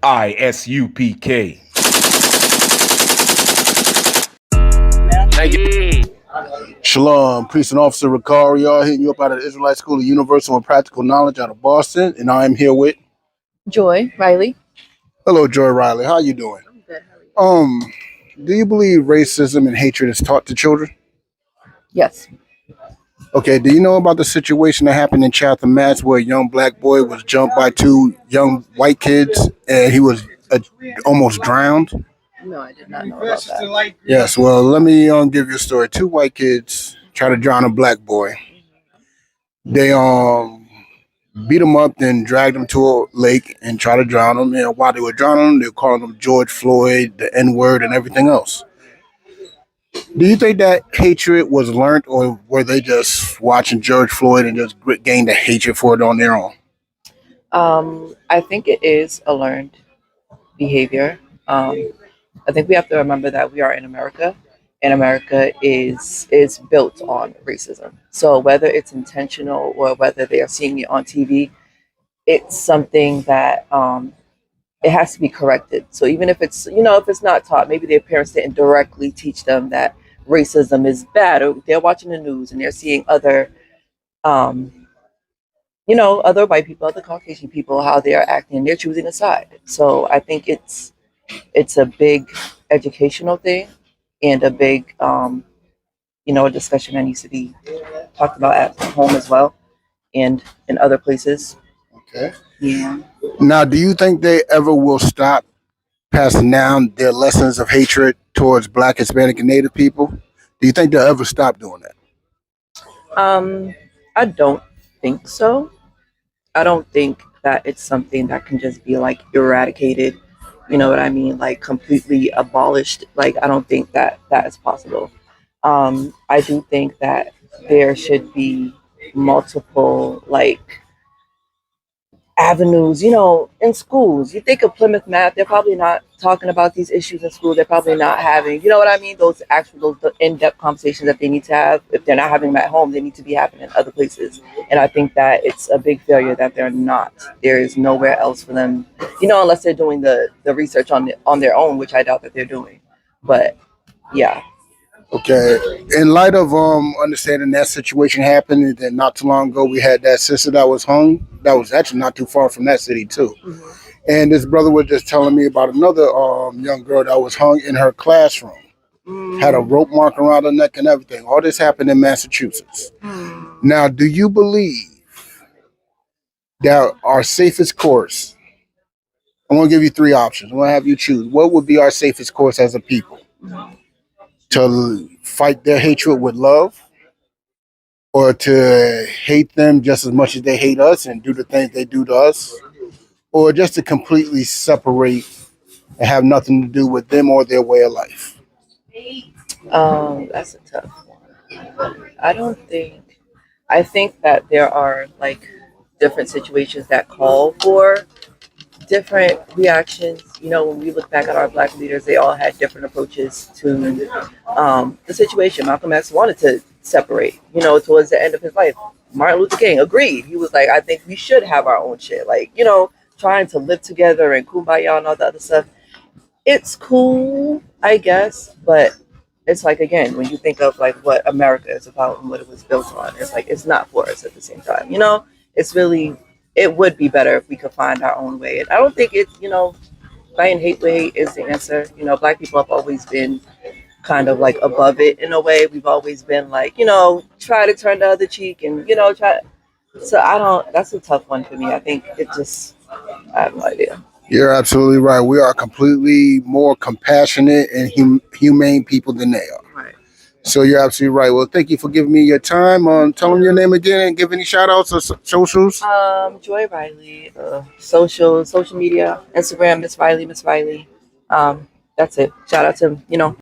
I.S.U.P.K. Thank you. Shalom, priest and officer Ricari, y'all hitting you up out of the Israelite School of Universal and Practical Knowledge out of Boston, and I am here with Joy Riley. hello, Joy Riley. How you doing? I'm good. How are you? Do you believe racism and hatred is taught to children? Yes. Okay. Do you know about the situation that happened in Chatham, Mass, where a young black boy was jumped by two young white kids, and he was almost drowned? No, I did not know about that. Yes. Well, let me give you a story. Two white kids try to drown a black boy. They beat him up, then dragged him to a lake and tried to drown him. And while they were drowning him, they were calling him George Floyd, the N word, and everything else. Do you think that hatred was learned, or were they just watching George Floyd and just gained a hatred for it on their own? I think it is a learned behavior. I think we have to remember that we are in America, and America is built on racism. So whether it's intentional or whether they are seeing it on TV, it's something that it has to be corrected. So even if it's if it's not taught, maybe their parents didn't directly teach them that racism is bad, or they're watching the news and they're seeing other other white people, other Caucasian people, how they are acting, they're choosing a side. So I think it's a big educational thing and a big a discussion that needs to be talked about at home as well and in other places. Okay. Yeah. Now, do you think they ever will stop passing down their lessons of hatred towards Black, Hispanic, and Native people? Do you think they'll ever stop doing that? I don't think so. I don't think that it's something that can just be like eradicated, you know what I mean? Like completely abolished. Like I don't think that that is possible. I do think that there should be multiple like avenues, in schools. You think of Plymouth Math, they're probably not talking about these issues in school. They're probably not having, you know what I mean? Those in-depth conversations that they need to have. If they're not having them at home, they need to be happening in other places. And I think that it's a big failure that they're not. There is nowhere else for them, unless they're doing the research on their own, which I doubt that they're doing. But yeah. Okay. In light of understanding that situation happened, and then not too long ago we had that sister that was hung. That was actually not too far from that city too. Mhm. And this brother was just telling me about another young girl that was hung in her classroom. Had a rope mark around her neck and everything. All this happened in Massachusetts. Now, do you believe that our safest course? I'm going to give you three options. I'm going to have you choose. What would be our safest course as a people? To fight their hatred with love, or to hate them just as much as they hate us and do the things they do to us, or just to completely separate and have nothing to do with them or their way of life? That's a tough one. I think that there are like different situations that call for different reactions. When we look back at our Black leaders, they all had different approaches to the situation. Malcolm X wanted to separate, towards the end of his life. Martin Luther King agreed. He was like, I think we should have our own shit. Like, trying to live together and kumbaya and all the other stuff. It's cool, I guess, but it's like, again, when you think of like what America is about and what it was built on, it's like it's not for us at the same time. It's really, it would be better if we could find our own way. And I don't think it's, fighting hate with hate is the answer. Black people have always been kind of like above it in a way. We've always been like, try to turn the other cheek and, try. So that's a tough one for me. I think I have no idea. You're absolutely right. We are completely more compassionate and humane people than they are. Right. So you're absolutely right. Well, thank you for giving me your time. Tell them your name again and give any shout outs or socials. Joy Riley, social media, Instagram, Miss Riley. That's it. Shout out to,